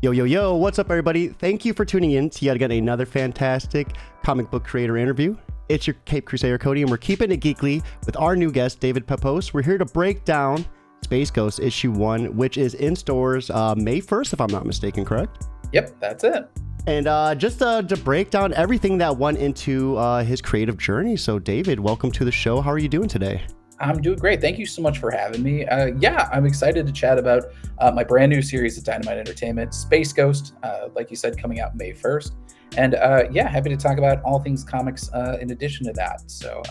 Yo, yo, yo, what's up, everybody? Thank you for tuning in to yet again another fantastic comic book creator interview. It's your Cape Crusader Cody, and we're keeping it geekly with our new guest, David Pepose. We're here to break down Space Ghost issue 1, which is in stores May 1st, if I'm not mistaken, correct? Yep, that's it. And just to break down everything that went into his creative journey. So, David, welcome to the show. How are you doing today? I'm doing great. Thank you so much for having me. I'm excited to chat about my brand new series at Dynamite Entertainment, Space Ghost, like you said, coming out May 1st. And happy to talk about all things comics in addition to that. So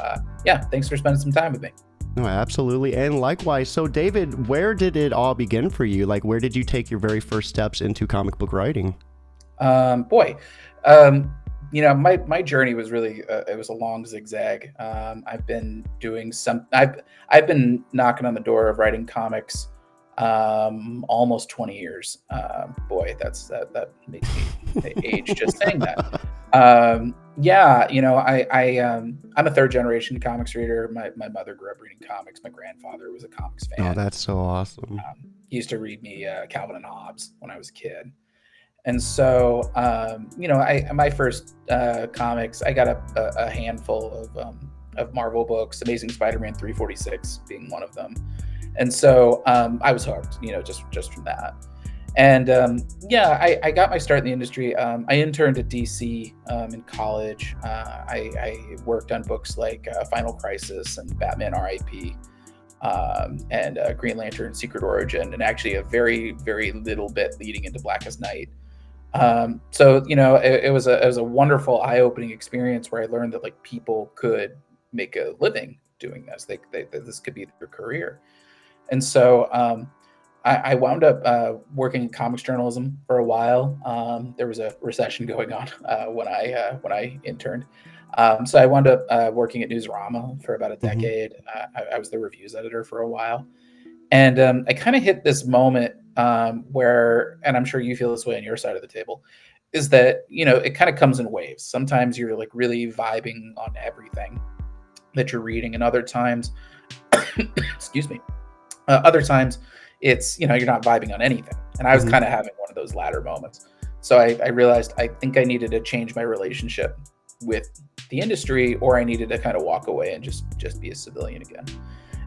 thanks for spending some time with me. No, absolutely. And likewise. So, David, where did it all begin for you? Like, where did you take your very first steps into comic book writing? My journey was really it was a long zigzag. I've been doing I've been knocking on the door of writing comics almost 20 years. That makes me age just saying that. I'm a third generation comics reader. My mother grew up reading comics. My grandfather was a comics fan. Oh, that's so awesome. He used to read me Calvin and Hobbes when I was a kid. And so, my first comics, I got a handful of Marvel books, Amazing Spider-Man 346 being one of them. And so I was hooked, just from that. And I got my start in the industry. I interned at DC in college. I worked on books like Final Crisis and Batman R.I.P. And Green Lantern Secret Origin, and actually a very, very little bit leading into Blackest Night. It was a wonderful eye-opening experience where I learned that like people could make a living doing this. This could be their career. And so I wound up working in comics journalism for a while. There was a recession going on when I interned. So I wound up working at Newsarama for about a decade. I was the reviews editor for a while. And I kind of hit this moment where, and I'm sure you feel this way on your side of the table, is that, it kind of comes in waves. Sometimes you're like really vibing on everything that you're reading, and other times, excuse me, other times it's, you're not vibing on anything. And I was kind of having one of those latter moments. So I realized I think I needed to change my relationship with the industry, or I needed to kind of walk away and just be a civilian again.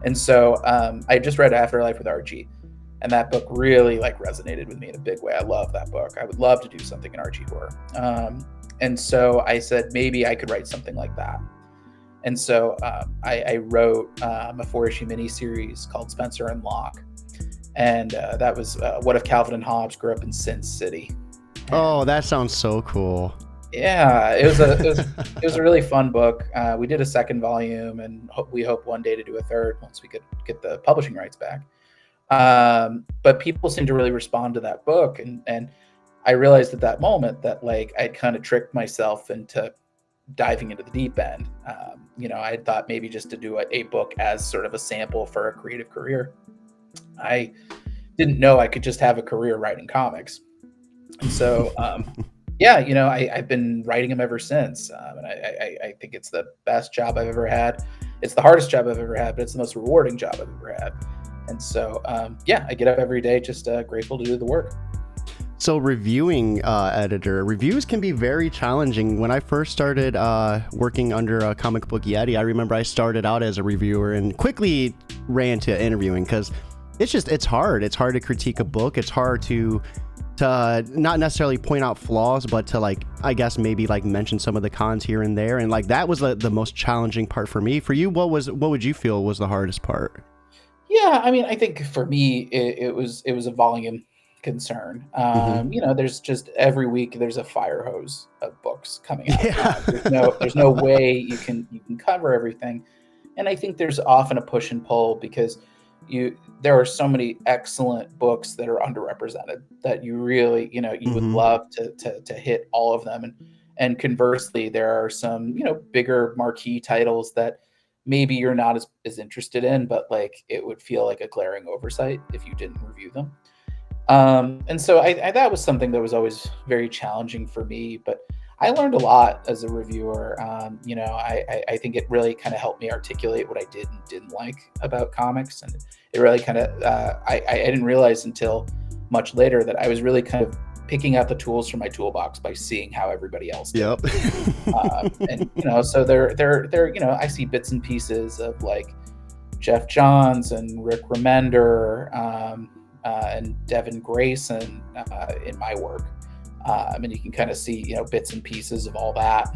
And so I just read Afterlife with Archie, and that book really resonated with me in a big way. I love that book. I would love to do something in Archie horror. And so I said, maybe I could write something like that. And so I wrote a 4-issue miniseries called Spencer and Locke. And that was what if Calvin and Hobbes grew up in Sin City. Oh, that sounds so cool. Yeah, it was a really fun book. We did a second volume, and we hope one day to do a third once we could get the publishing rights back. But people seemed to really respond to that book, and I realized at that moment that I'd kind of tricked myself into diving into the deep end. I thought maybe just to do a book as sort of a sample for a creative career. I didn't know I could just have a career writing comics, and so. I've been writing them ever since, and I think it's the best job I've ever had. It's the hardest job I've ever had, but it's the most rewarding job I've ever had. And so, I get up every day just grateful to do the work. So reviewing editor, reviews can be very challenging. When I first started working under a Comic Book Yeti, I remember I started out as a reviewer and quickly ran to interviewing because it's hard. It's hard to critique a book. It's hard to not necessarily point out flaws, but to I guess maybe mention some of the cons here and there. And that was the most challenging part for me. For you, what would you feel was the hardest part? Yeah, I mean, I think for me, it was a volume concern. There's just every week there's a fire hose of books coming out. Yeah. There's no way you can cover everything. And I think there's often a push and pull because there are so many excellent books that are underrepresented that you really, you would love to hit all of them. And conversely, there are some, bigger marquee titles that maybe you're not as interested in, but it would feel like a glaring oversight if you didn't review them. And so I that was something that was always very challenging for me, but I learned a lot as a reviewer. I think it really kind of helped me articulate what I did and didn't like about comics. And it really kind of, I didn't realize until much later that I was really kind of picking out the tools from my toolbox by seeing how everybody else did. Yep. And so they're I see bits and pieces of like Jeff Johns and Rick Remender and Devin Grayson in my work. And you can kind of see bits and pieces of all that.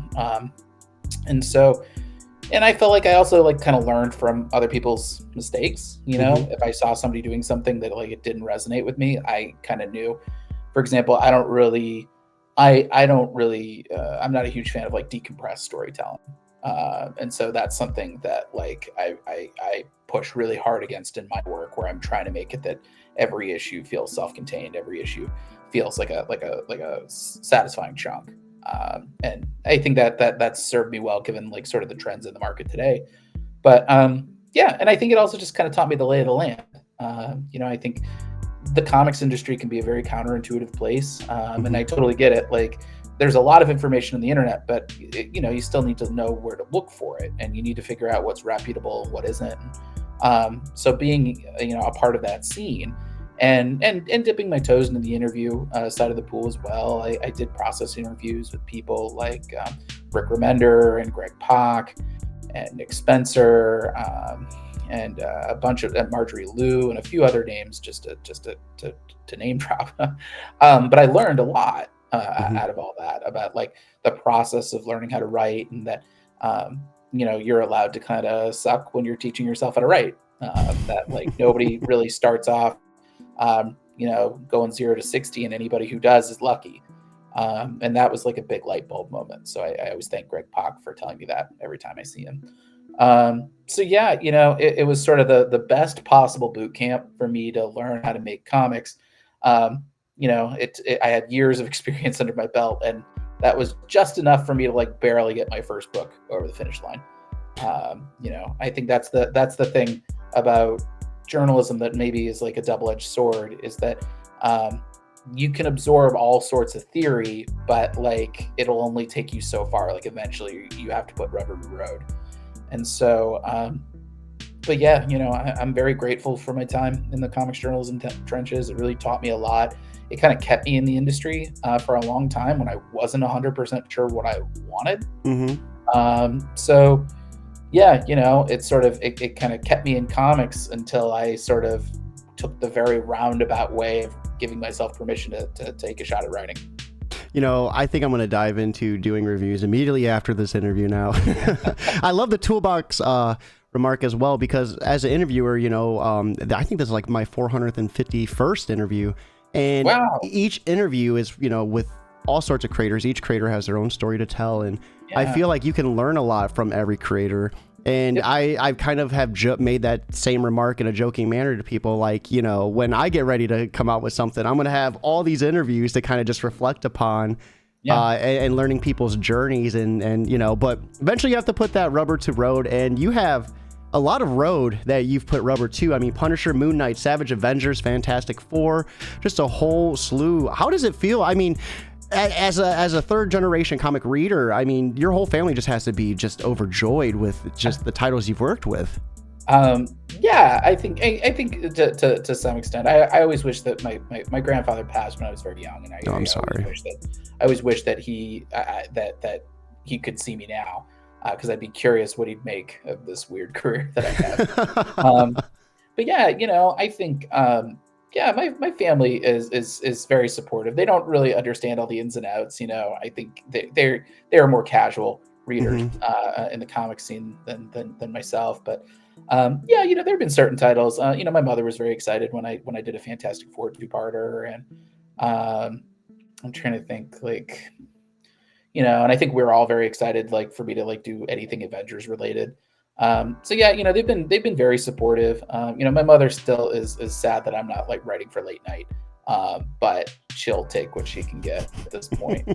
And I felt like I also like kind of learned from other people's mistakes. If I saw somebody doing something that like it didn't resonate with me, I kind of knew. For example, I'm not a huge fan of like decompressed storytelling. And so that's something that like I push really hard against in my work, where I'm trying to make it that every issue feels self-contained, every issue feels like a satisfying chunk. And I think that's served me well, given like sort of the trends in the market today. But yeah, and I think it also just kind of taught me the lay of the land. I think the comics industry can be a very counterintuitive place, and I totally get it. Like, there's a lot of information on the internet, but you still need to know where to look for it, and you need to figure out what's reputable, what isn't. So being a part of that scene, and dipping my toes into the interview side of the pool as well. I did process interviews with people like Rick Remender and Greg Pak and Nick Spencer, and a bunch of Marjorie Liu and a few other names, just to name drop. But I learned a lot out of all that, about like the process of learning how to write, and that you're allowed to kind of suck when you're teaching yourself how to write. That like nobody really starts off going 0 to 60, and anybody who does is lucky. And that was like a big light bulb moment. So I always thank Greg Pak for telling me that every time I see him. So yeah, it was sort of the best possible boot camp for me to learn how to make comics. I had years of experience under my belt, and that was just enough for me to like barely get my first book over the finish line. I think that's the thing about journalism that maybe is like a double-edged sword, is that you can absorb all sorts of theory, but like it'll only take you so far. Like eventually you have to put rubber to the road. And so but yeah, I'm very grateful for my time in the comics journalism trenches. It really taught me a lot. It kind of kept me in the industry for a long time when I wasn't 100% sure what I wanted. So yeah, it kind of kept me in comics until I sort of took the very roundabout way of giving myself permission to take a shot at writing. I think I'm going to dive into doing reviews immediately after this interview now. I love the toolbox remark as well, because as an interviewer, I think this is like my 451st interview. And wow. Each interview is, with all sorts of creators. Each creator has their own story to tell. And I feel like you can learn a lot from every creator. And yep. I kind of have made that same remark in a joking manner to people, like, when I get ready to come out with something, I'm going to have all these interviews to kind of just reflect upon and learning people's journeys. But eventually you have to put that rubber to road, and you have a lot of road that you've put rubber to. I mean, Punisher, Moon Knight, Savage Avengers, Fantastic Four, just a whole slew. How does it feel? I mean, as a third generation comic reader, I mean, your whole family just has to be just overjoyed with just the titles you've worked with. Yeah, I think to some extent. I always wish that my grandfather passed when I was very young, and I'm sorry. I always wish that he that he could see me now, because I'd be curious what he'd make of this weird career that I have. But yeah, I think. Yeah, my family is very supportive. They don't really understand all the ins and outs. I think they're more casual readers in the comic scene than myself. But yeah, there have been certain titles. My mother was very excited when I did a Fantastic Four 2-parter, and I'm trying to think, like, and I think we're all very excited, like, for me to like do anything Avengers related. So yeah, they've been very supportive. My mother still is sad that I'm not like writing for late night, but she'll take what she can get at this point.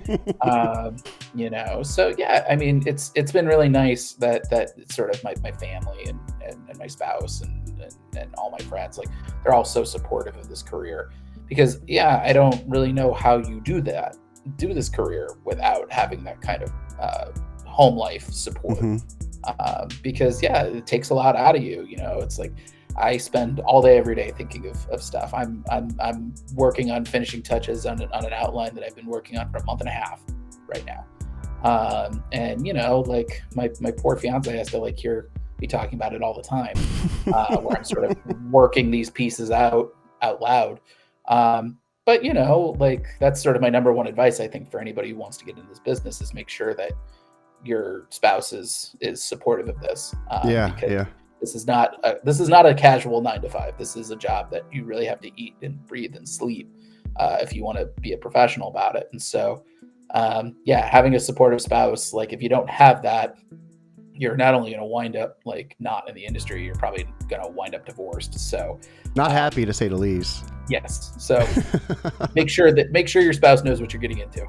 So yeah, I mean, it's been really nice that it's sort of my family and my spouse and all my friends, like, they're all so supportive of this career, because yeah, I don't really know how you do this career without having that kind of home life support. Because yeah, it takes a lot out of you. It's like I spend all day every day thinking of stuff. I'm working on finishing touches on an outline that I've been working on for a month and a half right now. And like my poor fiance has to like hear me talking about it all the time, where I'm sort of working these pieces out loud. But like that's sort of my number one advice, I think, for anybody who wants to get into this business, is make sure that your spouse is supportive of this. Because this is not a casual 9 to 5. This is a job that you really have to eat and breathe and sleep if you want to be a professional about it. And so, having a supportive spouse, like if you don't have that, you're not only going to wind up like not in the industry, you're probably going to wind up divorced. So not happy, to say the least. Yes. So make sure your spouse knows what you're getting into.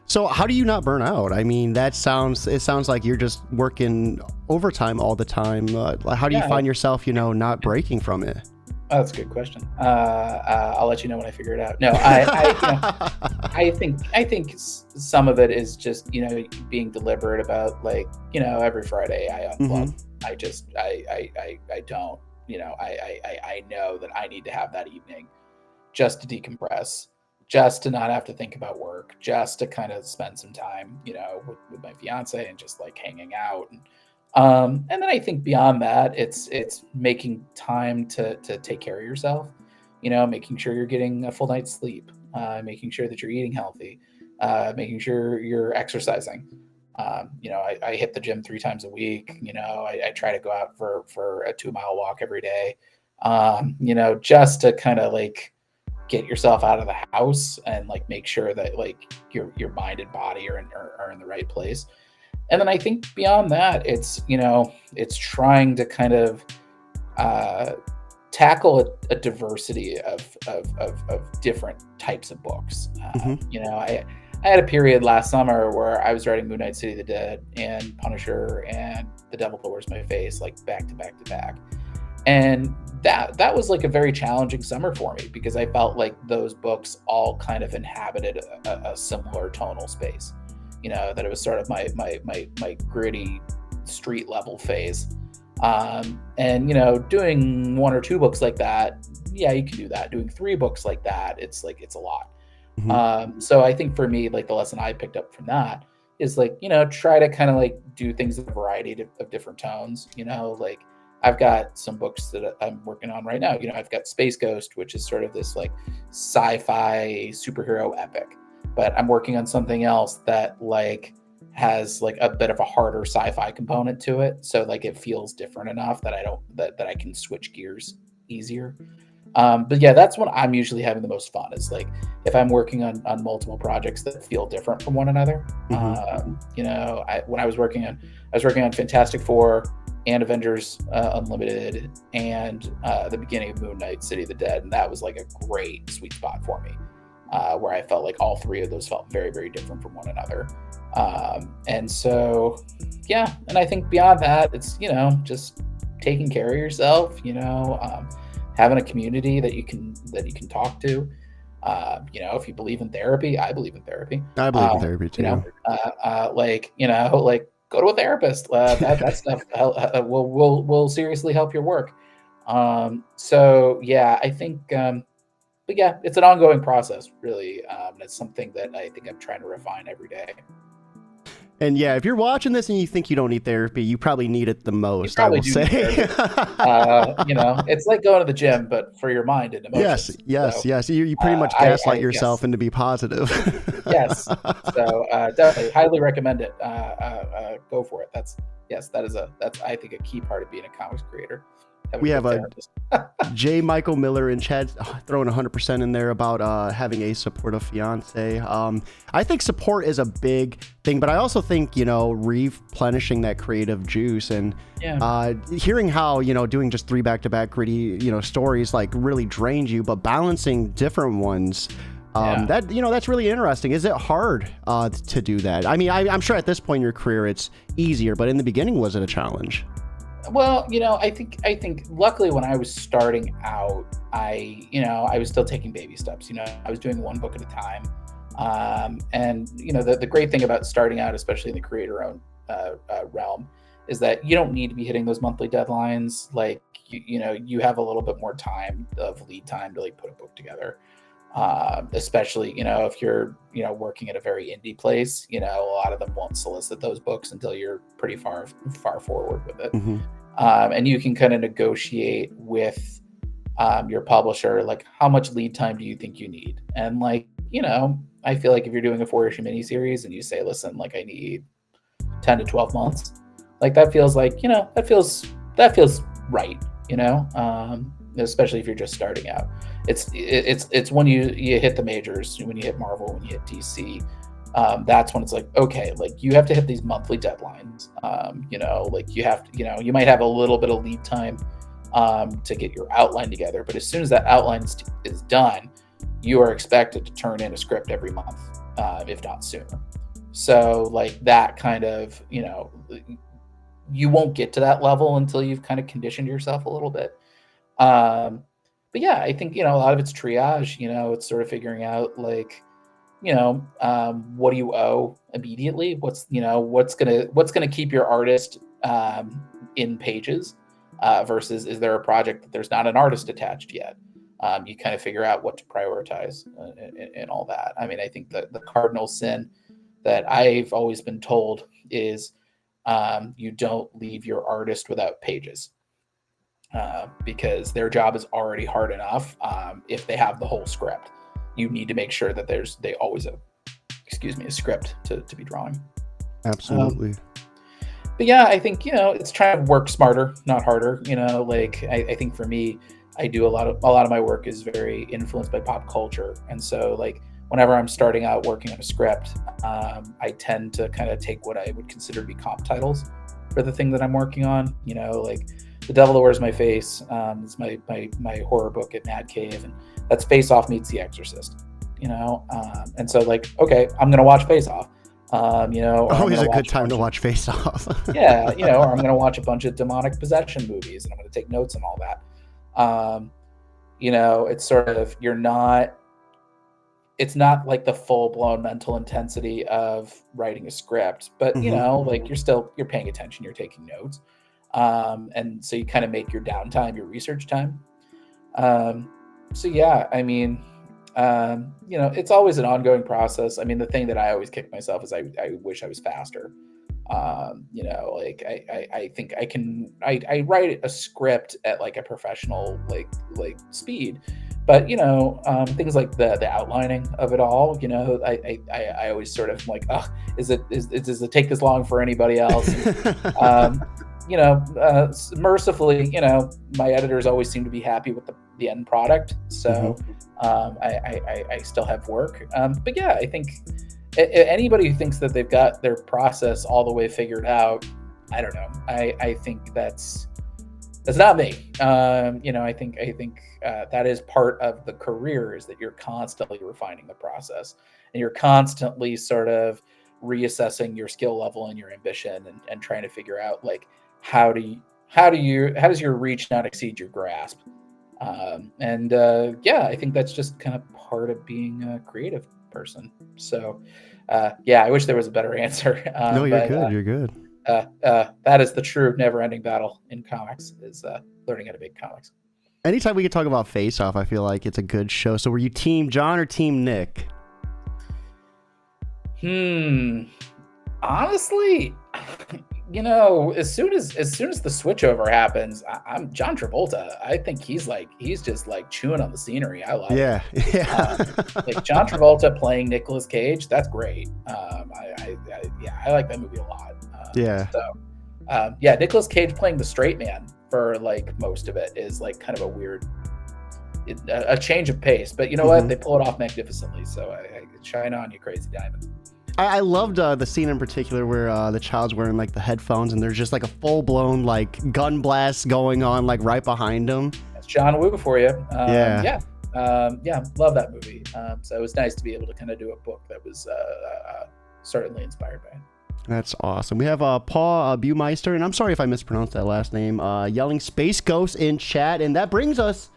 So how do you not burn out? I mean, it sounds like you're just working overtime all the time. How do you find yourself, not breaking from it? Oh, that's a good question. I'll let you know when I figure it out. No, I think some of it is just, being deliberate about, like, every Friday I unplug. Mm-hmm. I don't, I know that I need to have that evening just to decompress, just to not have to think about work, just to kind of spend some time, with my fiance and just like hanging out. And then I think beyond that, it's making time to take care of yourself, making sure you're getting a full night's sleep, making sure that you're eating healthy, making sure you're exercising. I hit the gym 3 times a week. I try to go out for a 2-mile walk every day, just to kind of like get yourself out of the house and like make sure that like your mind and body are in the right place. And then I think beyond that, it's trying to kind of tackle a diversity of different types of books. I had a period last summer where I was writing Moon Knight City of the Dead and Punisher and The Devil That Wears My Face, like back to back to back. And that was like a very challenging summer for me, because I felt like those books all kind of inhabited a similar tonal space. That it was sort of my gritty street level phase. And doing 1 or 2 books like that, yeah, you can do that. Doing 3 books like that, it's a lot. Mm-hmm. So I think for me, like the lesson I picked up from that is like, try to kind of like do things in a variety of different tones. Like I've got some books that I'm working on right now. I've got Space Ghost, which is sort of this like sci-fi superhero epic, but I'm working on something else that like has like a bit of a harder sci-fi component to it. So like it feels different enough that I can switch gears easier. But yeah, that's when I'm usually having the most fun, is like if I'm working on multiple projects that feel different from one another. Mm-hmm. When I was working on Fantastic Four and Avengers Unlimited and the beginning of Moon Knight City of the Dead, and that was like a great sweet spot for me, where I felt like all 3 of those felt very, very different from one another. And so, yeah, and I think beyond that, it's, just taking care of yourself, having a community that you can talk to. If you believe in therapy, I believe in therapy. I believe in therapy too. Like go to a therapist. That stuff will seriously help your work. So yeah, I think, but yeah, it's an ongoing process, really. It's something that I think I'm trying to refine every day. And yeah, if you're watching this and you think you don't need therapy, you probably need it the most, I will say. It's like going to the gym, but for your mind and emotions. Yes. You pretty much gaslight yourself into be positive. Yes. So definitely highly recommend it. Go for it. That's I think a key part of being a comics creator. We have a J. Michael Miller in chat throwing 100% in there about having a supportive fiance. I think support is a big thing, but I also think, replenishing that creative juice and hearing how, doing just 3 back-to-back gritty, stories like really drained you, but balancing different ones. That's really interesting. Is it hard to do that? I mean, I'm sure at this point in your career it's easier, but in the beginning, was it a challenge? Well, I think luckily when I was starting out, I was still taking baby steps. I was doing 1 book at a time. And the great thing about starting out, especially in the creator-owned realm, is that you don't need to be hitting those monthly deadlines. Like, you have a little bit more time of lead time to like put a book together. Especially, if you're, working at a very indie place, a lot of them won't solicit those books until you're pretty far forward with it. Mm-hmm. And you can kind of negotiate with your publisher, like how much lead time do you think you need? And like, I feel like if you're doing a 4-issue miniseries and you say, listen, like I need 10 to 12 months, like that feels like, that feels right, especially if you're just starting out. It's when you hit the majors, when you hit Marvel, when you hit DC, that's when it's like, okay, like you have to hit these monthly deadlines. Like you have to, you might have a little bit of lead time to get your outline together, but as soon as that outline is done, you are expected to turn in a script every month, if not sooner. So like that kind of, you won't get to that level until you've kind of conditioned yourself a little bit. But yeah, I think, a lot of it's triage, it's sort of figuring out like, what do you owe immediately? What's gonna keep your artist in pages versus is there a project that there's not an artist attached yet? You kind of figure out what to prioritize and all that. I mean, I think that the cardinal sin that I've always been told is you don't leave your artist without pages. Because their job is already hard enough. If they have the whole script, you need to make sure that they always have, a script to be drawing. Absolutely. But yeah, I think, it's trying to work smarter, not harder. Like I think for me, I do a lot of my work is very influenced by pop culture. And so like whenever I'm starting out working on a script, I tend to kind of take what I would consider to be comp titles for the thing that I'm working on, like The Devil That Wears My Face is my horror book at Mad Cave, and that's Face Off meets The Exorcist, and so like, okay, I'm gonna watch Face Off, always a good time to watch Face Off. Yeah, or I'm gonna watch a bunch of demonic possession movies, and I'm gonna take notes and all that. It's sort of it's not like the full-blown mental intensity of writing a script, but like you're paying attention, you're taking notes. And so you kind of make your downtime your research time. So yeah, I mean, it's always an ongoing process. I mean, the thing that I always kick myself is I wish I was faster. Like I think I write a script at like a professional like speed, but things like the outlining of it all, I always sort of like, oh, does it take this long for anybody else? Mercifully, my editors always seem to be happy with the end product. So I still have work. But yeah, I think anybody who thinks that they've got their process all the way figured out, I don't know. I think that's not me. I think that is part of the career, is that you're constantly refining the process and you're constantly sort of reassessing your skill level and your ambition and trying to figure out like, how does your reach not exceed your grasp? Yeah, I think that's just kind of part of being a creative person. So, yeah, I wish there was a better answer. No, you're good. You're good. That is the true never-ending battle in comics, is learning how to make comics. Anytime we can talk about Face Off, I feel like it's a good show. So were you Team John or Team Nick? Honestly, as soon as the switchover happens, I'm John Travolta. I think he's just like chewing on the scenery. I like yeah. like John Travolta playing Nicolas Cage. That's great. I like that movie a lot. Nicolas Cage playing the straight man for like most of it is like kind of a weird, a change of pace. But you know what? They pull it off magnificently. So I shine on, you crazy diamond. I loved the scene in particular where the child's wearing like the headphones and there's just like a full-blown like gun blast going on like right behind him. That's John Woo for you. Love that movie. So it was nice to be able to kind of do a book that was certainly inspired by it. That's awesome. We have Paul Buemeister, and I'm sorry if I mispronounced that last name, yelling Space Ghost in chat, and that brings us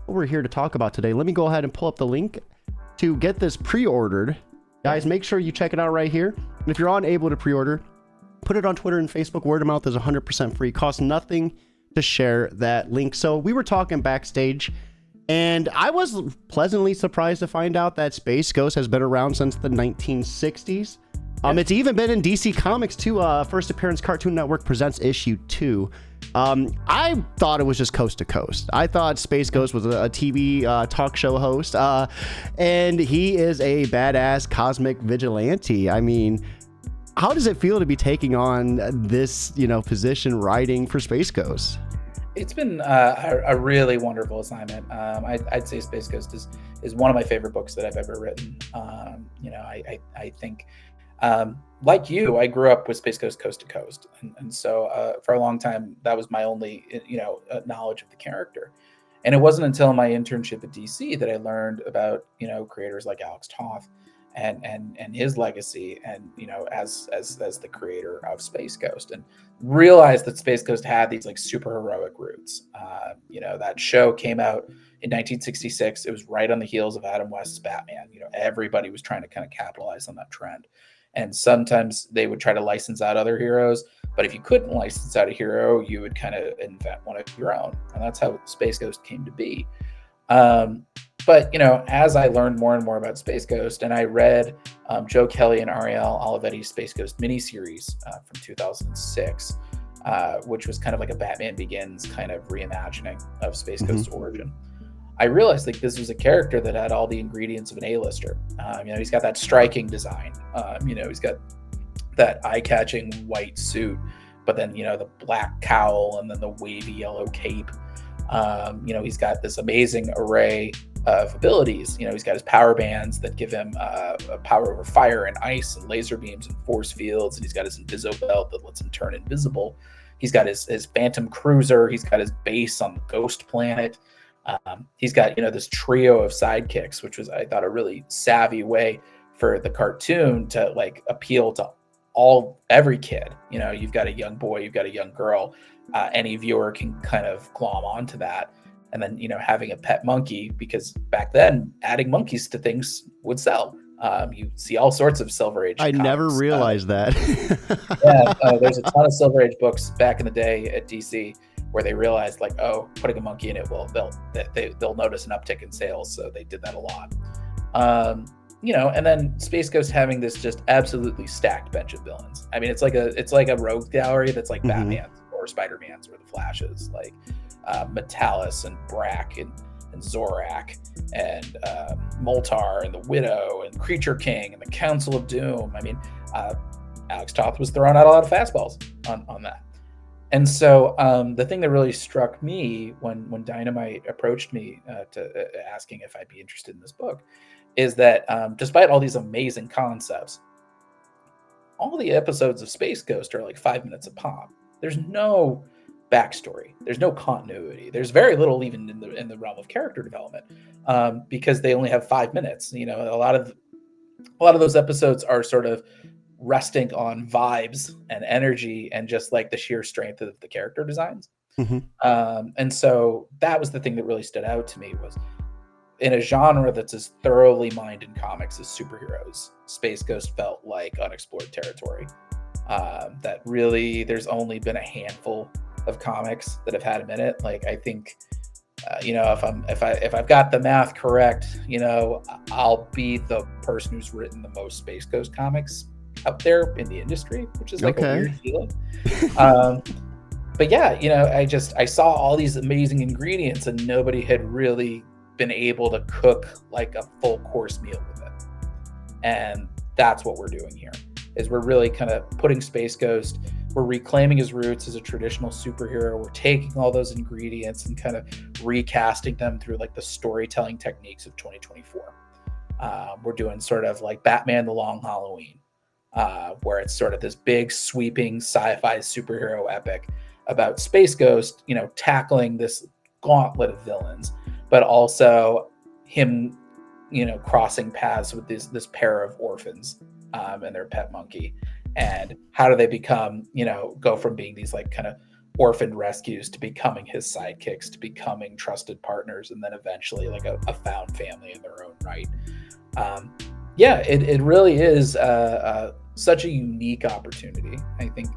what we're here to talk about today. Let me go ahead and pull up the link to get this pre-ordered. Guys, make sure you check it out right here. And if you're unable to pre-order, put it on Twitter and Facebook. Word of mouth is 100% free. Costs nothing to share that link. So we were talking backstage, and I was pleasantly surprised to find out that Space Ghost has been around since the 1960s. It's even been in DC Comics too. First appearance, Cartoon Network Presents issue 2. I thought it was just coast to coast. I thought Space Ghost was a TV talk show host, and he is a badass cosmic vigilante. I mean, how does it feel to be taking on this, position writing for Space Ghost? It's been a really wonderful assignment. I'd say Space Ghost is one of my favorite books that I've ever written. I think, like you, I grew up with Space Ghost coast to coast, and so for a long time that was my only knowledge of the character. And it wasn't until my internship at DC that I learned about creators like Alex Toth and his legacy, and as the creator of Space Ghost, and realized that Space Ghost had these like super heroic roots. That show came out in 1966. It was right on the heels of Adam West's Batman. Everybody was trying to kind of capitalize on that trend. And sometimes they would try to license out other heroes, but if you couldn't license out a hero, you would kind of invent one of your own. And that's how Space Ghost came to be. But as I learned more and more about Space Ghost, and I read Joe Kelly and Ariel Olivetti's Space Ghost miniseries from 2006, which was kind of like a Batman Begins kind of reimagining of Space Ghost's origin, I realized like this was a character that had all the ingredients of an A-lister. He's got that striking design. He's got that eye-catching white suit, but then the black cowl and then the wavy yellow cape. He's got this amazing array of abilities. He's got his power bands that give him a power over fire and ice and laser beams and force fields, and he's got his Inviso belt that lets him turn invisible. He's got his Phantom Cruiser. He's got his base on the Ghost Planet. He's got this trio of sidekicks, which was, I thought, a really savvy way for the cartoon to like appeal to every kid. You've got a young boy, you've got a young girl. Any viewer can kind of glom onto that. And then having a pet monkey, because back then adding monkeys to things would sell. You see all sorts of Silver Age comics. Never realized that. There's a ton of Silver Age books back in the day at DC where they realized like, putting a monkey in it they'll notice an uptick in sales, so they did that a lot. And then Space Ghost having this just absolutely stacked bench of villains. I mean, it's like a rogue gallery that's like Batman's or Spider-Man's or the Flash's, like Metalis and Brack and Zorak and Moltar and the Widow and Creature King and the Council of Doom. I mean, Alex Toth was throwing out a lot of fastballs on that. And so the thing that really struck me when Dynamite approached me asking if I'd be interested in this book is that despite all these amazing concepts, all the episodes of Space Ghost are like 5 minutes a pop. There's no backstory. There's no continuity. There's very little even in the realm of character development because they only have 5 minutes. A lot of those episodes are sort of resting on vibes and energy and just like the sheer strength of the character designs. And so that was the thing that really stood out to me, was in a genre that's as thoroughly mined in comics as superheroes, Space Ghost felt like unexplored territory. That really, there's only been a handful of comics that have had him in it. Like, I think, if I've got the math correct, I'll be the person who's written the most Space Ghost comics out there in the industry, which is like a weird feeling. But yeah, I saw all these amazing ingredients and nobody had really been able to cook like a full course meal with it. And that's what we're doing here, is we're really kind of putting Space Ghost, we're reclaiming his roots as a traditional superhero. We're taking all those ingredients and kind of recasting them through like the storytelling techniques of 2024. We're doing sort of like Batman: The Long Halloween, where it's sort of this big sweeping sci-fi superhero epic about Space Ghost, tackling this gauntlet of villains, but also him, crossing paths with this pair of orphans and their pet monkey. And how do they become, go from being these like kind of orphaned rescues to becoming his sidekicks, to becoming trusted partners, and then eventually like a found family in their own right. It really is such a unique opportunity. I think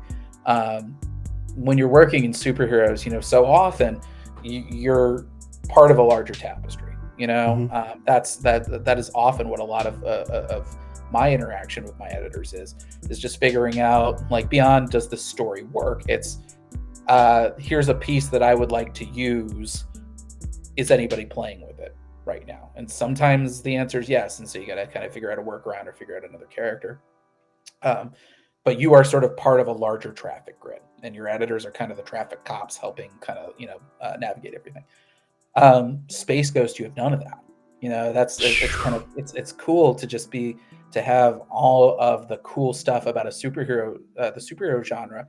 when you're working in superheroes, so often you're part of a larger tapestry. That is often what a lot of my interaction with my editors is just figuring out, like, beyond does the story work, it's here's a piece that I would like to use. Is anybody playing with it right now? And sometimes the answer is yes, and so you got to kind of figure out a workaround or figure out another character. But you are sort of part of a larger traffic grid, and your editors are kind of the traffic cops helping kind of navigate everything. Space Ghost, you have none of that. It's cool to just to have all of the cool stuff about the superhero genre,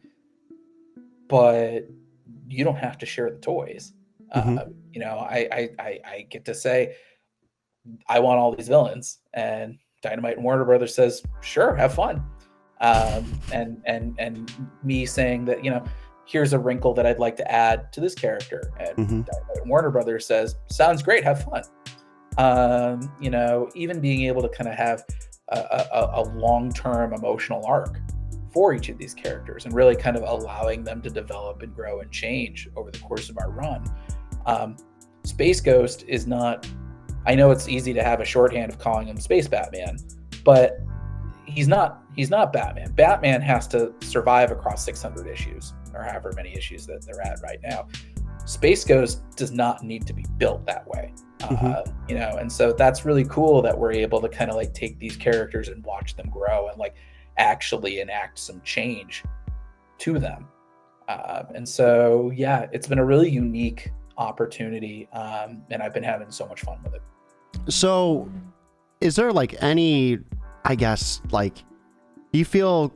but you don't have to share the toys. I get to say I want all these villains, and Dynamite and Warner Brothers says, sure, have fun. And me saying that, here's a wrinkle that I'd like to add to this character, and Dynamite and Warner Brothers says, sounds great, have fun. Even being able to kind of have a long-term emotional arc for each of these characters, and really kind of allowing them to develop and grow and change over the course of our run. Space Ghost is not, I know it's easy to have a shorthand of calling him Space Batman, but he's not Batman. Batman has to survive across 600 issues, or however many issues that they're at right now. Space Ghost does not need to be built that way. And so that's really cool that we're able to kind of like take these characters and watch them grow and like actually enact some change to them. And so, yeah, it's been a really unique opportunity, and I've been having so much fun with it. So is there like any, I guess, like, do you feel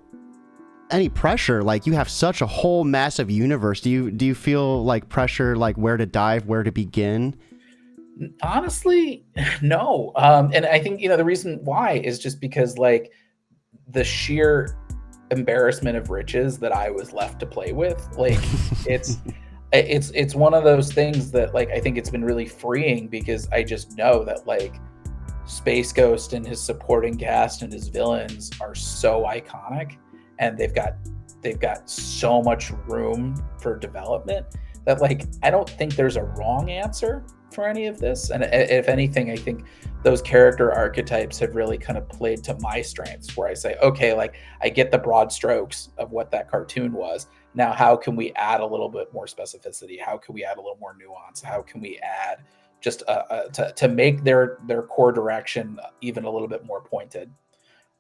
any pressure? Like, you have such a whole massive universe. Do you feel like pressure, like where to dive, where to begin? Honestly, no. And I think, the reason why is just because like the sheer embarrassment of riches that I was left to play with, like it's one of those things that like I think it's been really freeing, because I just know that like Space Ghost and his supporting cast and his villains are so iconic, and they've got so much room for development that like I don't think there's a wrong answer for any of this. And if anything, I think those character archetypes have really kind of played to my strengths, where I say, okay, like I get the broad strokes of what that cartoon was. Now, how can we add a little bit more specificity? How can we add a little more nuance? How can we add just to make their core direction even a little bit more pointed?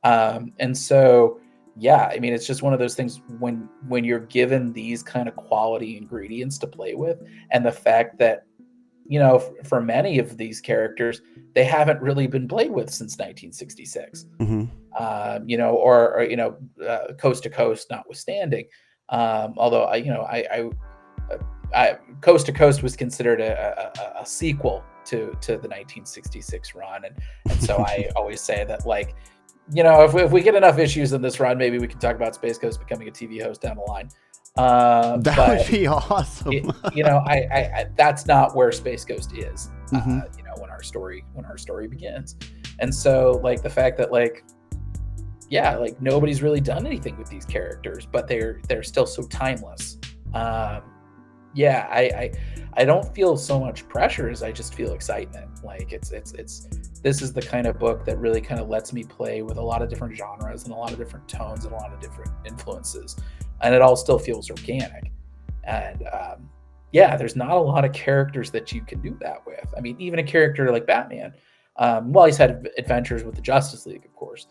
And so, yeah, I mean, it's just one of those things when you're given these kind of quality ingredients to play with, and the fact that, for many of these characters, they haven't really been played with since 1966, Coast to Coast notwithstanding. Although I Coast to Coast was considered a sequel to the 1966 run, and so I always say that, like, if we get enough issues in this run, maybe we can talk about Space Ghost becoming a TV host down the line. That would be awesome. I that's not where Space Ghost is. When our story begins, and so like the fact that like, yeah, like nobody's really done anything with these characters, but they're still so timeless. I don't feel so much pressure as I just feel excitement. Like it's this is the kind of book that really kind of lets me play with a lot of different genres and a lot of different tones and a lot of different influences, and it all still feels organic. And there's not a lot of characters that you can do that with. I mean, even a character like Batman, he's had adventures with the Justice League, of course.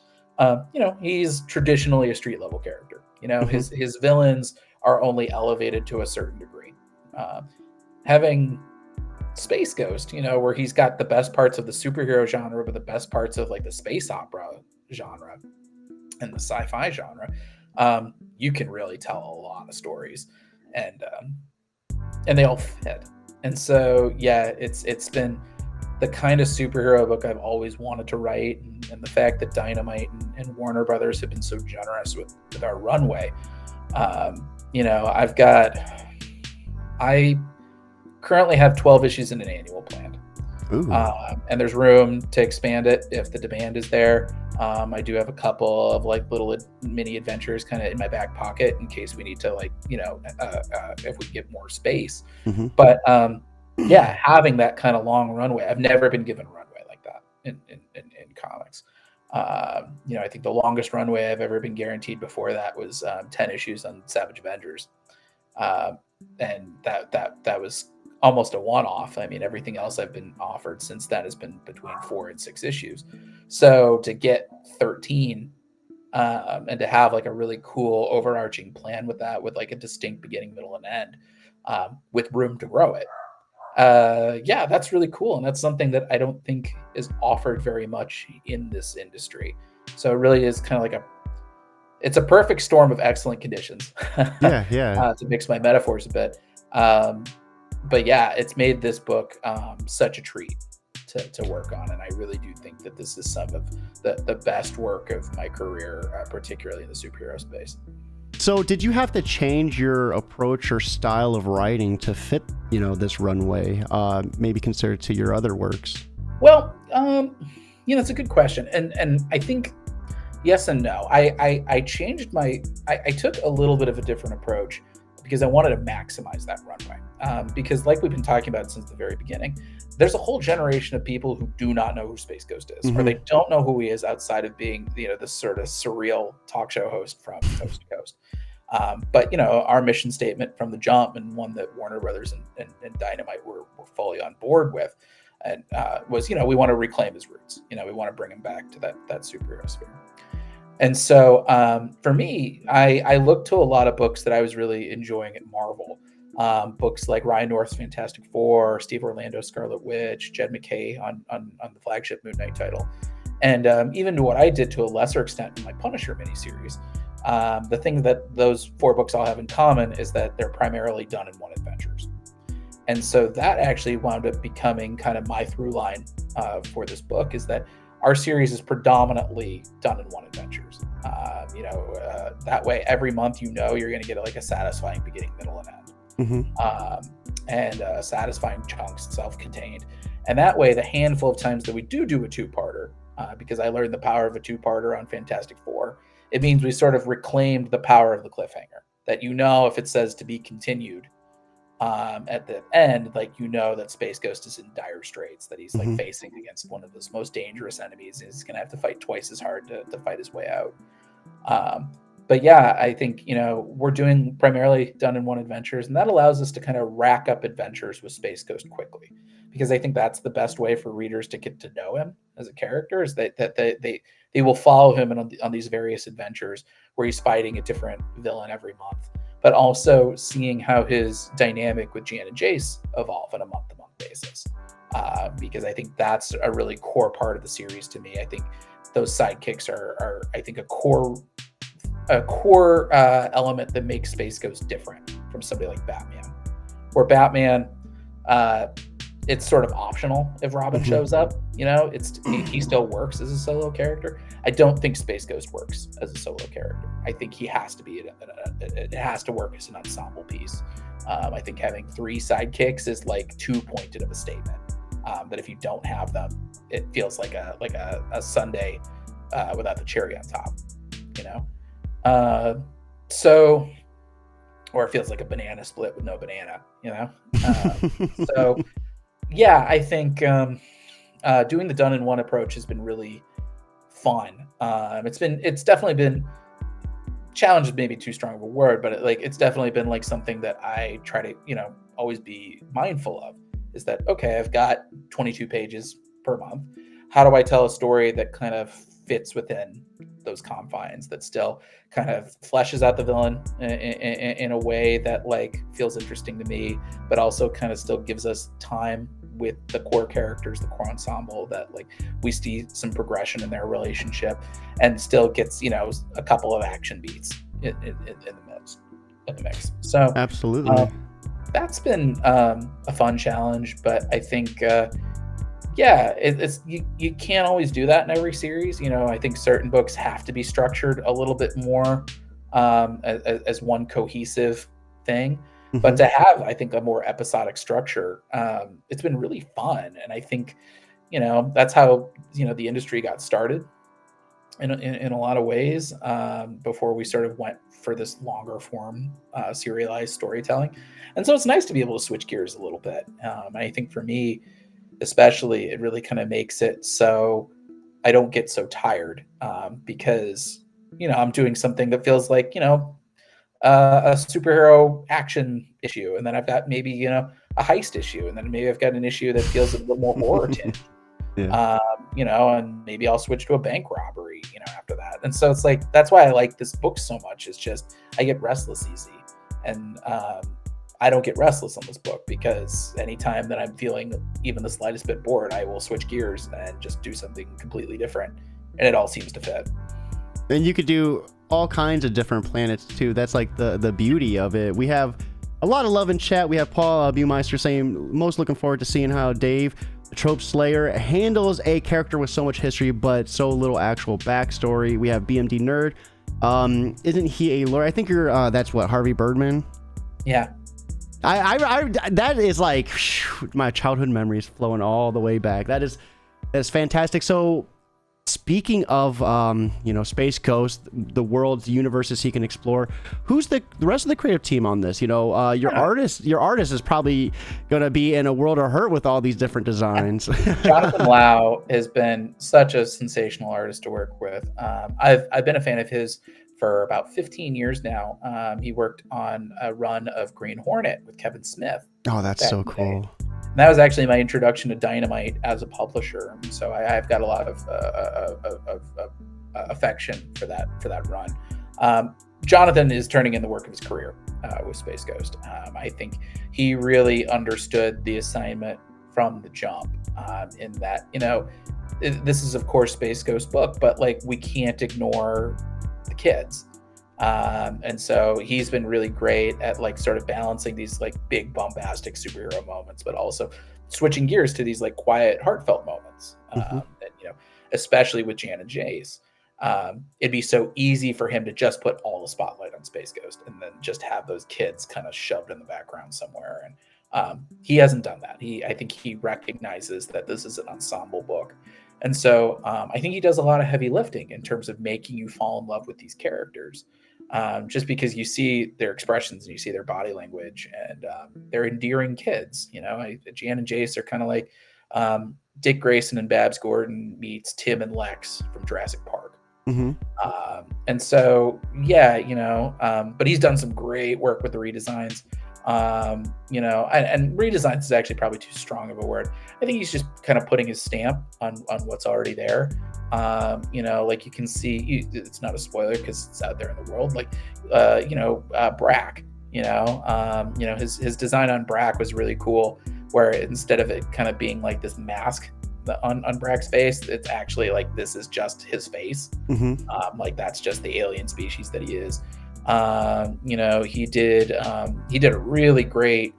He's traditionally a street level character. His villains are only elevated to a certain degree. Having Space Ghost, where he's got the best parts of the superhero genre, but the best parts of like the space opera genre and the sci-fi genre, you can really tell a lot of stories, and they all fit. And so, yeah, it's been the kind of superhero book I've always wanted to write, and the fact that Dynamite and Warner Brothers have been so generous with our runway. I currently have 12 issues in an annual planned. And there's room to expand it if the demand is there. I do have a couple of like little mini adventures kind of in my back pocket in case we need to like, if we get more space. Hmm. But yeah, having that kind of long runway, I've never been given a runway like that in comics. I think the longest runway I've ever been guaranteed before that was 10 issues on Savage Avengers. And that was almost a one-off. I mean, everything else I've been offered since then has been between 4 and 6 issues. So to get 13 and to have like a really cool overarching plan with that, with like a distinct beginning, middle, and end, with room to grow it. Yeah, that's really cool. And that's something that I don't think is offered very much in this industry. So it really is kind of like it's a perfect storm of excellent conditions. Yeah. To mix my metaphors a bit. But yeah, it's made this book such a treat to work on. And I really do think that this is some of the best work of my career, particularly in the superhero space. So did you have to change your approach or style of writing to fit, this runway, maybe compared to your other works? Well, it's a good question. And I think yes and no. I changed I took a little bit of a different approach because I wanted to maximize that runway. Because like we've been talking about since the very beginning, there's a whole generation of people who do not know who Space Ghost is, or they don't know who he is outside of being, this sort of surreal talk show host from Coast to Coast. But our mission statement from the jump, and one that Warner Brothers and Dynamite were fully on board with, and was we want to reclaim his roots. We want to bring him back to that superhero sphere. And so for me, I looked to a lot of books that I was really enjoying at Marvel. Books like Ryan North's Fantastic Four, Steve Orlando's Scarlet Witch, Jed MacKay on the flagship Moon Knight title, and even to what I did to a lesser extent in my Punisher miniseries. The thing that those 4 books all have in common is that they're primarily done-in-one adventures. And so that actually wound up becoming kind of my through line for this book, is that our series is predominantly done-in-one adventures. That way every month you're going to get like a satisfying beginning, middle, and end. And satisfying chunks, self-contained. And that way, the handful of times that we do a two-parter, because I learned the power of a two-parter on Fantastic Four, it means we sort of reclaimed the power of the cliffhanger. That if it says to be continued at the end, like that Space Ghost is in dire straits, that he's like facing against one of his most dangerous enemies, and he's going to have to fight twice as hard to fight his way out. But yeah, I think, we're doing primarily done-in-one adventures, and that allows us to kind of rack up adventures with Space Ghost quickly, because I think that's the best way for readers to get to know him as a character, is that they will follow him on these various adventures where he's fighting a different villain every month, but also seeing how his dynamic with Jan and Jace evolve on a month-to-month basis. Because I think that's a really core part of the series to me. I think those sidekicks are I think a core element that makes Space Ghost different from somebody like Batman. Where Batman, it's sort of optional if Robin shows up. He still works as a solo character. I don't think Space Ghost works as a solo character. I think he has to be it has to work as an ensemble piece. I think having 3 sidekicks is like too pointed of a statement. That if you don't have them, it feels like a sundae without the cherry on top. Or it feels like a banana split with no banana, so yeah, I think doing the done-in-one approach has been really fun. It's definitely been challenge, maybe too strong of a word, but it's definitely been like something that I try to always be mindful of, is that okay, I've got 22 pages per month. How do I tell a story that kind of fits within those confines, that still kind of fleshes out the villain in a way that feels interesting to me, but also kind of still gives us time with the core characters, the core ensemble, that we see some progression in their relationship, and still gets a couple of action beats in the mix. So absolutely, that's been a fun challenge, but I think it's you can't always do that in every series. I think certain books have to be structured a little bit more as one cohesive thing. But to have, I think, a more episodic structure, it's been really fun. And I think, that's how, the industry got started. in a lot of ways, before we sort of went for this longer form serialized storytelling. And so it's nice to be able to switch gears a little bit. I think for me, especially, it really kind of makes it so I don't get so tired, because I'm doing something that feels like a superhero action issue, and then I've got maybe a heist issue, and then maybe I've got an issue that feels a little more horror tinge. Yeah. And maybe I'll switch to a bank robbery, after that. And so it's like, that's why I like this book so much. It's just, I get restless easy. And I don't get restless on this book, because anytime that I'm feeling even the slightest bit bored, I will switch gears and just do something completely different. And it all seems to fit. And you could do all kinds of different planets too. That's like the beauty of it. We have a lot of love in chat. We have Paul Buhmeister saying, most looking forward to seeing how Dave, the Trope Slayer, handles a character with so much history but so little actual backstory. We have BMD Nerd. Isn't he a lawyer? I think you're that's what, Harvey Birdman? Yeah. I that is like my childhood memories flowing all the way back. That's fantastic. So speaking of Space Ghost, the worlds, the universes he can explore, who's the rest of the creative team on this? Your artist is probably gonna be in a world of hurt with all these different designs. Jonathan Lau has been such a sensational artist to work with. I've been a fan of his for about 15 years now. He worked on a run of Green Hornet with Kevin Smith. Oh, that's so cool. And that was actually my introduction to Dynamite as a publisher. And so I've got a lot of affection for that run. Jonathan is turning in the work of his career with Space Ghost. I think he really understood the assignment from the jump, in that, this is of course Space Ghost book, but like, we can't ignore the kids. And so he's been really great at like sort of balancing these like big bombastic superhero moments, but also switching gears to these like quiet, heartfelt moments. And, especially with Jan and Jace, it'd be so easy for him to just put all the spotlight on Space Ghost and then just have those kids kind of shoved in the background somewhere. And he hasn't done that. I think he recognizes that this is an ensemble book. And so I think he does a lot of heavy lifting in terms of making you fall in love with these characters. Just because you see their expressions and you see their body language, and they're endearing kids. Jan and Jace are kind of like Dick Grayson and Babs Gordon meets Tim and Lex from Jurassic Park. Mm-hmm. And so, yeah, but he's done some great work with the redesigns. And redesigns is actually probably too strong of a word. I think he's just kind of putting his stamp on what's already there. Like you can see, it's not a spoiler because it's out there in the world. Like, Brack, his design on Brack was really cool, where instead of it kind of being like this mask on Brack's face, it's actually like, this is just his face. Mm-hmm. Like that's just the alien species that he is. He did a really great,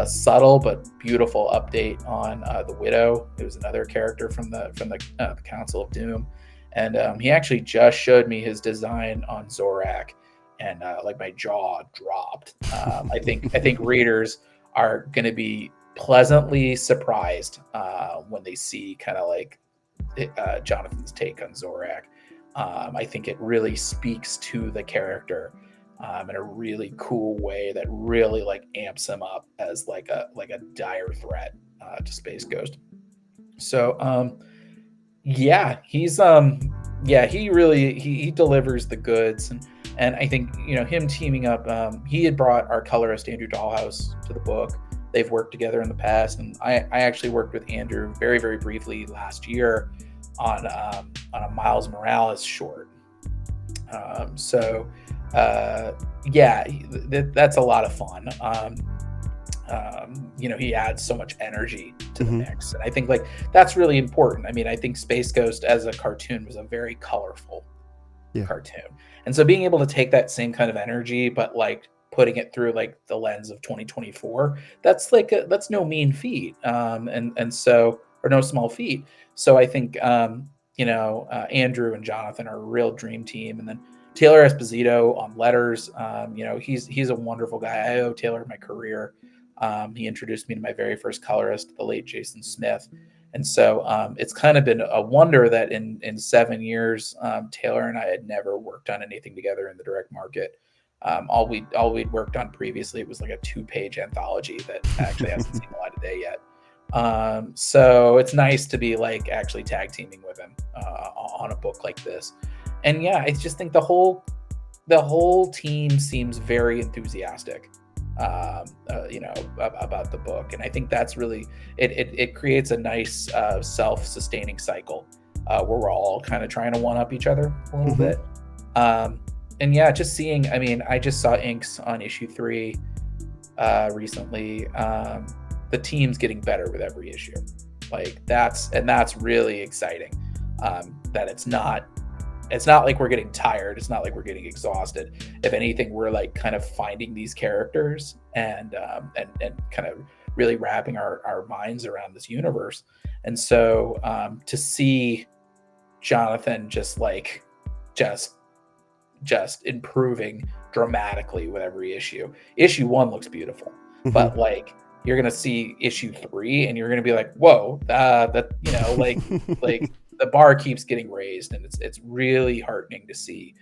subtle but beautiful update on the Widow. It was another character from the Council of Doom, and he actually just showed me his design on Zorak, and like my jaw dropped. I think readers are going to be pleasantly surprised when they see kind of like Jonathan's take on Zorak. I think it really speaks to the character in a really cool way that really like amps him up as like a dire threat to Space Ghost. So he delivers the goods, and I think him teaming up. He had brought our colorist Andrew Dahlhaus to the book. They've worked together in the past, and I actually worked with Andrew very, very briefly last year on a Miles Morales short. That's a lot of fun. He adds so much energy to the mix, and I think like that's really important. I mean, I think Space Ghost as a cartoon was a very colorful cartoon, and so being able to take that same kind of energy, but like putting it through like the lens of 2024, that's no mean feat, and so, or no small feat. So I think Andrew and Jonathan are a real dream team, and then Taylor Esposito on letters. He's a wonderful guy. I owe Taylor my career. He introduced me to my very first colorist, the late Jason Smith, And so it's kind of been a wonder that in 7 years, Taylor and I had never worked on anything together in the direct market. All we'd worked on previously was like a 2-page anthology that actually hasn't seen the light of day yet. So it's nice to be like actually tag teaming with him on a book like this. And yeah, I just think the whole team seems very enthusiastic, about the book. And I think that's really, it creates a nice self-sustaining cycle where we're all kind of trying to one up each other a little bit. And yeah, just seeing, I mean, I just saw inks on issue 3 recently. The team's getting better with every issue. Like that's really exciting. That it's not like we're getting tired. It's not like we're getting exhausted. If anything, we're like kind of finding these characters and kind of really wrapping our minds around this universe. And so to see Jonathan just improving dramatically with every issue. Issue 1 looks beautiful, but like you're gonna see issue 3 and you're gonna be like, whoa, that like like the bar keeps getting raised, and it's really heartening to see.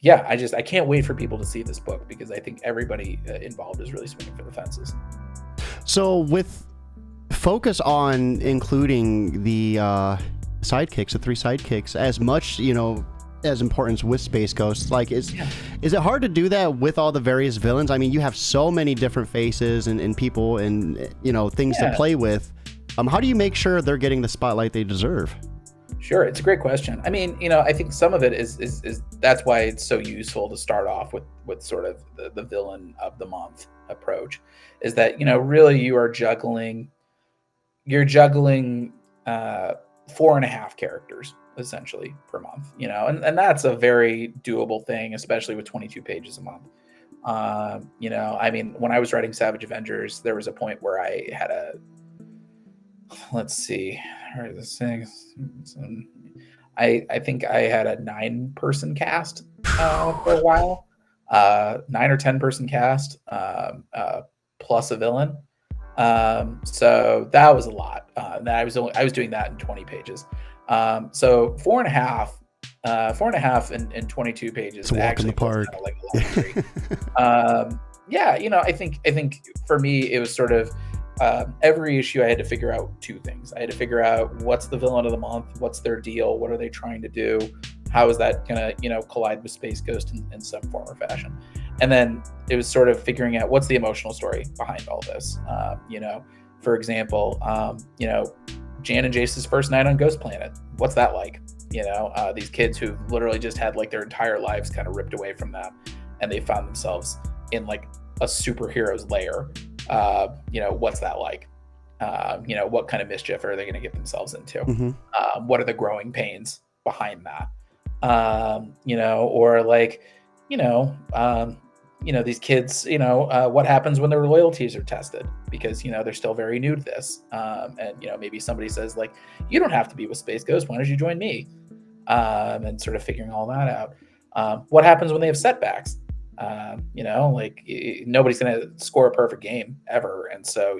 Yeah, I can't wait for people to see this book, because I think everybody involved is really swinging for the fences. So with focus on including the sidekicks, the 3 sidekicks, as much, as importance with Space Ghost, like is it hard to do that with all the various villains? I mean, you have so many different faces and people and things to play with. How do you make sure they're getting the spotlight they deserve? Sure, it's a great question. I mean, I think some of it is that's why it's so useful to start off with sort of the villain of the month approach, is that really you're juggling 4.5 characters essentially per month, and that's a very doable thing, especially with 22 pages a month. I mean, when I was writing Savage Avengers, there was a point where I had I think I had a 9-person cast for a while, 9 or 10-person cast, plus a villain. So that was a lot. I was doing that in 20 pages. So 4.5 and 22 pages. It's a walk in the park. Kind of like a lot of yeah, I think for me it was sort of every issue I had to figure out 2 things. I had to figure out what's the villain of the month, what's their deal, what are they trying to do, how is that gonna collide with Space Ghost in some form or fashion, and then it was sort of figuring out what's the emotional story behind all this. For example, Jan and Jace's first night on Ghost Planet, what's that like? These kids who literally just had like their entire lives kind of ripped away from them, and they found themselves in like a superhero's lair. What's that like? What kind of mischief are they going to get themselves into? What are the growing pains behind that? Or like, these kids, what happens when their loyalties are tested, because, they're still very new to this. And, maybe somebody says like, you don't have to be with Space Ghost. Why don't you join me? And sort of figuring all that out. What happens when they have setbacks? Nobody's going to score a perfect game ever. And so,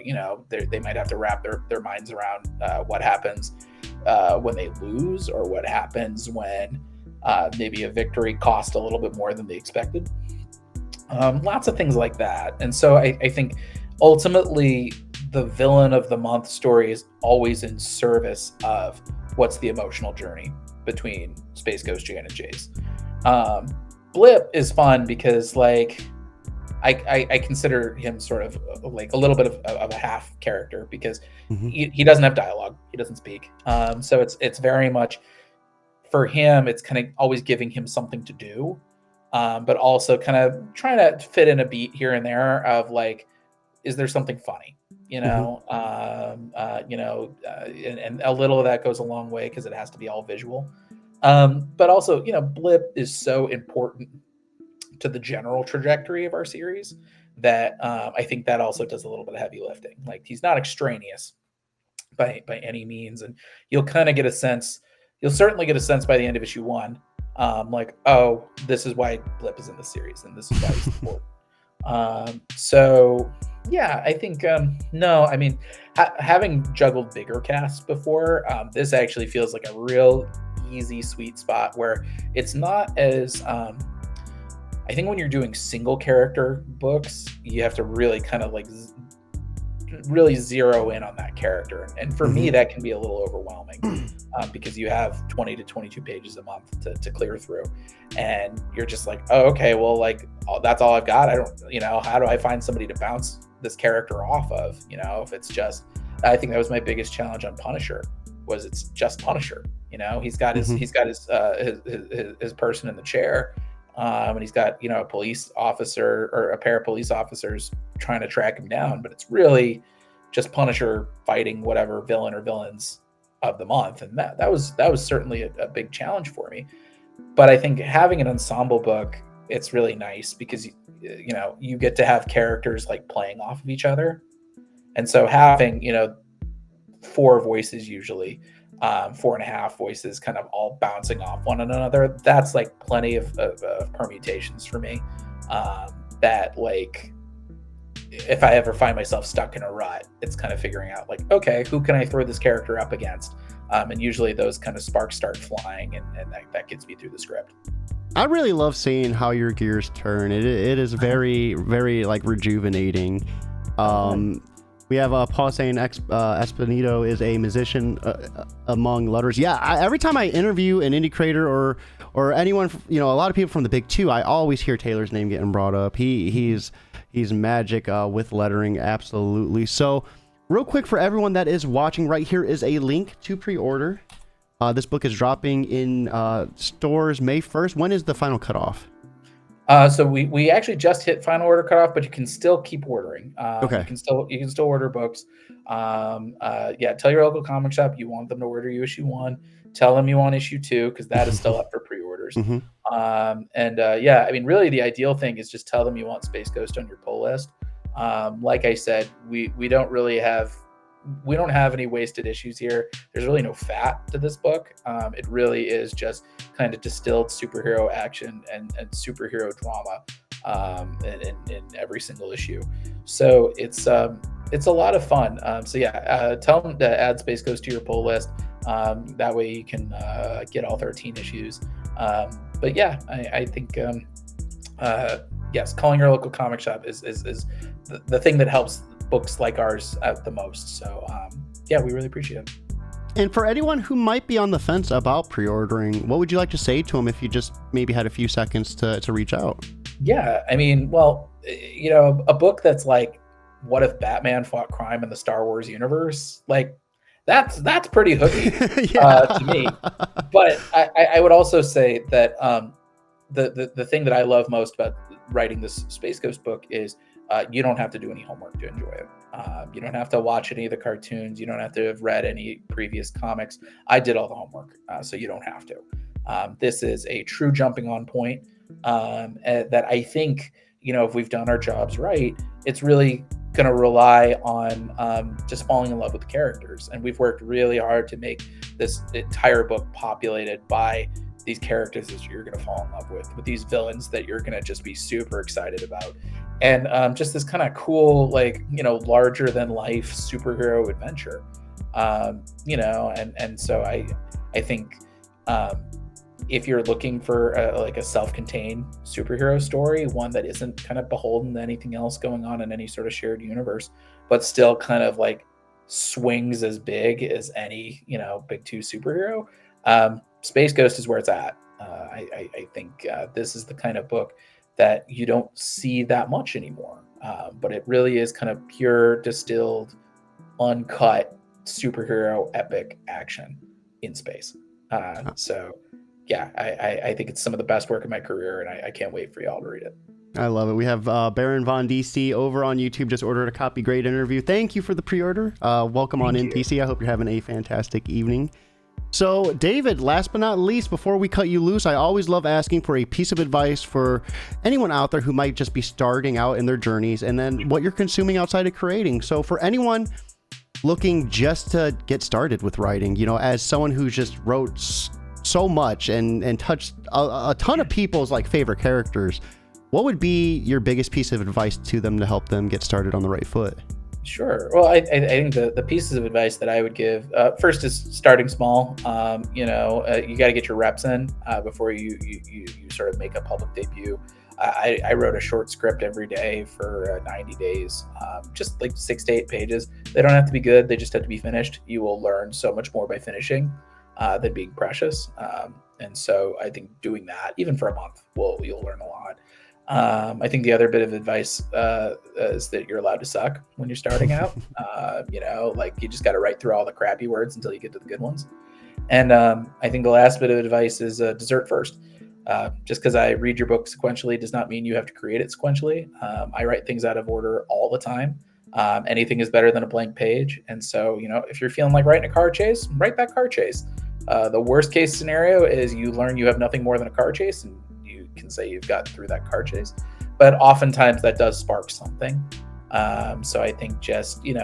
they might have to wrap their minds around what happens when they lose, or what happens when maybe a victory cost a little bit more than they expected. Lots of things like that. And so I think ultimately the villain of the month story is always in service of what's the emotional journey between Space Ghost, Jan, and Jace. Blip is fun because like I consider him sort of like a little bit of a half character, because he doesn't have dialogue, he doesn't speak. So it's very much for him, it's kind of always giving him something to do, but also kind of trying to fit in a beat here and there of like, is there something funny? And a little of that goes a long way because it has to be all visual. But also, Blip is so important to the general trajectory of our series that I think that also does a little bit of heavy lifting. Like, he's not extraneous by any means, and you'll kind of get a sense. You'll certainly get a sense by the end of issue 1, like, oh, this is why Blip is in the series, and this is why he's important. So Yeah, I think no. I mean, having juggled bigger casts before, this actually feels like a real easy, sweet spot where it's not as. I think when you're doing single character books, you have to really kind of like really zero in on that character, and for me, that can be a little overwhelming because you have 20 to 22 pages a month to clear through, and you're just like, oh, okay, well, like that's all I've got. I don't, how do I find somebody to bounce this character off of? If it's just, I think that was my biggest challenge on Punisher, was it's just Punisher. He's got his his person in the chair, and he's got a police officer or a pair of police officers trying to track him down, but it's really just Punisher fighting whatever villain or villains of the month, and that was certainly a big challenge for me. But I think having an ensemble book, it's really nice because you get to have characters like playing off of each other, and so having 4 voices usually, 4.5 voices kind of all bouncing off one another, that's like plenty of permutations for me, that like if I ever find myself stuck in a rut, it's kind of figuring out like, okay, who can I throw this character up against, and usually those kind of sparks start flying, and that gets me through the script. I really love seeing how your gears turn. It is very, very like rejuvenating. We have Paul saying Espinito is a musician among letters. Yeah, every time I interview an indie creator or anyone, a lot of people from the big two, I always hear Taylor's name getting brought up. He's magic with lettering, absolutely. So real quick, for everyone that is watching, right here is a link to pre-order. This book is dropping in stores May 1st. When is the final cutoff? So we actually just hit final order cutoff, but you can still keep ordering. Okay. You can still order books. Yeah, tell your local comic shop you want them to order you issue 1. Tell them you want issue 2 because that is still up for pre-orders. Yeah, I mean, really the ideal thing is just tell them you want Space Ghost on your pull list. Like I said, we don't have any wasted issues here. There's really no fat to this book. It really is just kind of distilled superhero action and superhero drama in every single issue. So it's a lot of fun. So yeah, tell them to add Space Ghost to your pull list. That way you can get all 13 issues. But yeah, I think yes, calling your local comic shop is the thing that helps books like ours out the most. So yeah, we really appreciate it. And for anyone who might be on the fence about pre-ordering, what would you like to say to them if you just maybe had a few seconds to reach out? Yeah, I mean, well, a book that's like, what if Batman fought crime in the Star Wars universe? Like, that's pretty hooky to me. But I would also say that the thing that I love most about writing this Space Ghost book is you don't have to do any homework to enjoy it. You don't have to watch any of the cartoons. You don't have to have read any previous comics. I did all the homework, so you don't have to. This is a true jumping on point that I think, if we've done our jobs right, it's really going to rely on just falling in love with the characters. And we've worked really hard to make this entire book populated by these characters that you're going to fall in love with these villains that you're going to just be super excited about. And just this kind of cool, like, larger than life superhero adventure, and so I think if you're looking for a self-contained superhero story, one that isn't kind of beholden to anything else going on in any sort of shared universe, but still kind of like swings as big as any, big two superhero, Space Ghost is where it's at. I think this is the kind of book that you don't see that much anymore, but it really is kind of pure, distilled, uncut superhero epic action in space. So yeah, I think it's some of the best work of my career, and I can't wait for y'all to read it. I love it. We have Baron Von DC over on YouTube, just ordered a copy. Great interview. Thank you for the pre-order. Welcome on in, DC. I hope you're having a fantastic evening. So, David, last but not least, before we cut you loose, I always love asking for a piece of advice for anyone out there who might just be starting out in their journeys, and then what you're consuming outside of creating. So for anyone looking just to get started with writing, as someone who just wrote so much and touched a ton of people's like favorite characters, what would be your biggest piece of advice to them to help them get started on the right foot? Sure. Well, I think the pieces of advice that I would give first is starting small. You got to get your reps in before you sort of make a public debut. I wrote a short script every day for 90 days, just like 6 to 8 pages. They don't have to be good. They just have to be finished. You will learn so much more by finishing than being precious. And so I think doing that, even for a month, you'll learn a lot. I think the other bit of advice is that you're allowed to suck when you're starting out. You just got to write through all the crappy words until you get to the good ones. And I think the last bit of advice is desert first. Just because I read your book sequentially does not mean you have to create it sequentially. I write things out of order all the time. Anything is better than a blank page. And so, if you're feeling like writing a car chase, write that car chase. The worst case scenario is you learn you have nothing more than a car chase and you can say you've gotten through that car chase. But oftentimes that does spark something. So I think just, you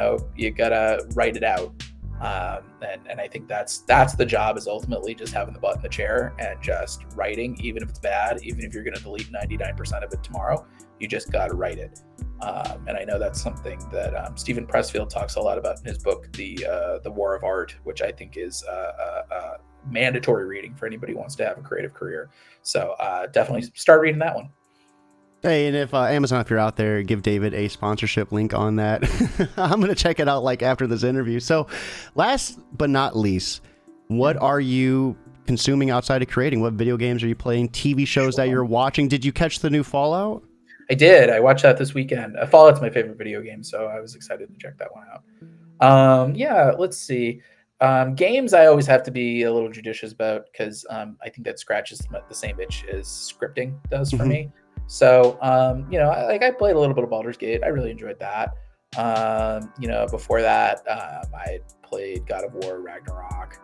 gotta write it out. And I think that's the job, is ultimately just having the butt in the chair and just writing, even if it's bad, even if you're going to delete 99% of it tomorrow, you just got to write it. And I know that's something that Stephen Pressfield talks a lot about in his book, The War of Art, which I think is mandatory reading for anybody who wants to have a creative career. So definitely start reading that one. Hey, and if Amazon, if you're out there, give David a sponsorship link on that. I'm going to check it out after this interview. So last but not least, what are you consuming outside of creating? What video games are you playing? TV shows that you're watching? Did you catch the new Fallout? I did. I watched that this weekend. Fallout's my favorite video game, so I was excited to check that one out. Let's see. Games I always have to be a little judicious about because I think that scratches the same itch as scripting does for me. So, I played a little bit of Baldur's Gate. I really enjoyed that. Before that, I played God of War, Ragnarok.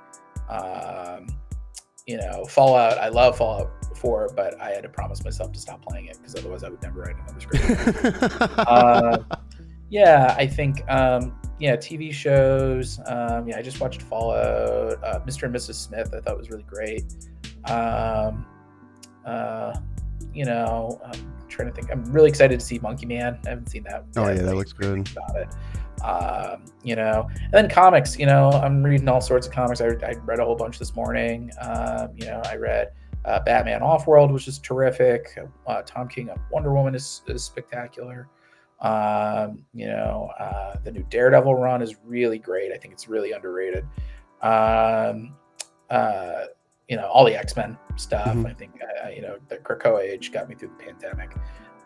Fallout. I love Fallout 4, but I had to promise myself to stop playing it because otherwise I would never write another script. I think, TV shows. I just watched Fallout. Mr. and Mrs. Smith, I thought was really great. I'm trying to think. I'm really excited to see Monkey Man. I haven't seen that. Oh, yeah, that looks good. About it. And then comics, I'm reading all sorts of comics. I read a whole bunch this morning. I read Batman Off-World, which is terrific. Tom King of Wonder Woman is spectacular. The new Daredevil run is really great. I think it's really underrated. All the X-Men stuff. I think, the Krakoa age got me through the pandemic.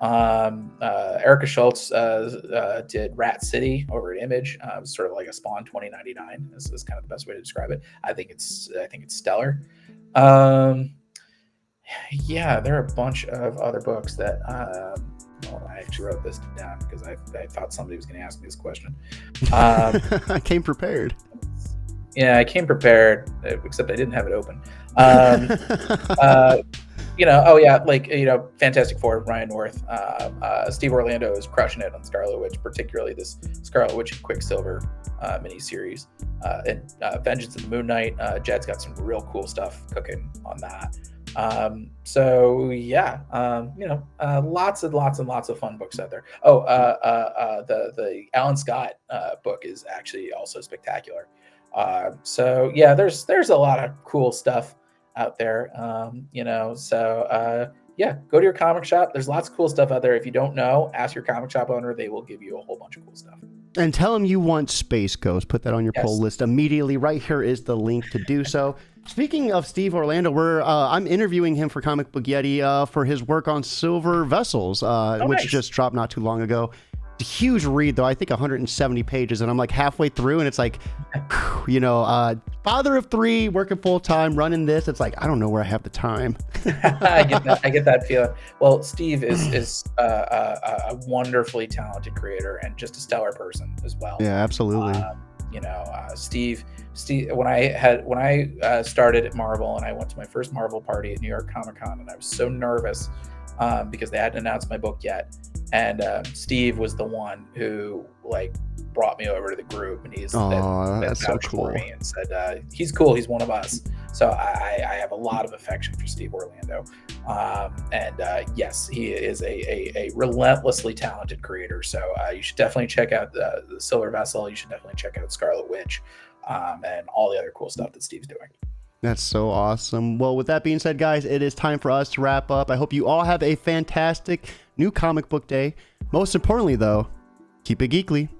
Erica Schultz did Rat City over at Image. It was sort of like a Spawn 2099. This is kind of the best way to describe it. I think it's stellar. There are a bunch of other books that, I actually wrote this down because I thought somebody was going to ask me this question. I came prepared. Yeah, I came prepared, except I didn't have it open. Fantastic Four, Ryan North. Steve Orlando is crushing it on Scarlet Witch, particularly this Scarlet Witch and Quicksilver miniseries. And Vengeance of the Moon Knight. Jed's got some real cool stuff cooking on that. Lots and lots of fun books out there. The Alan Scott book is actually also spectacular. There's a lot of cool stuff out there. Go to your comic shop. There's lots of cool stuff out there. If you don't know, ask your comic shop owner. They will give you a whole bunch of cool stuff. And tell them you want Space Ghost. Put that on your pull list immediately. Right here is the link to do so. Speaking of Steve Orlando, I'm interviewing him for Comic Book Yeti for his work on Silver Vessels, which just dropped not too long ago. It's a huge read, though. I think 170 pages, and I'm like halfway through, and it's like, father of 3, working full time, running this. It's like, I don't know where I have the time. I get that feeling. Well, Steve is a wonderfully talented creator and just a stellar person as well. Yeah, absolutely. Steve, when I started at Marvel and I went to my first Marvel party at New York Comic Con, and I was so nervous because they hadn't announced my book yet. And Steve was the one who like brought me over to the group, and he's that's so vouched for cool. me and said he's cool, he's one of us. So I have a lot of affection for Steve Orlando, and yes, he is a relentlessly talented creator. So you should definitely check out the Silver Vessel. You should definitely check out Scarlet Witch, and all the other cool stuff that Steve's doing. That's so awesome. Well, with that being said, guys, it is time for us to wrap up. I hope you all have a fantastic new comic book day. Most importantly, though, keep it geekly.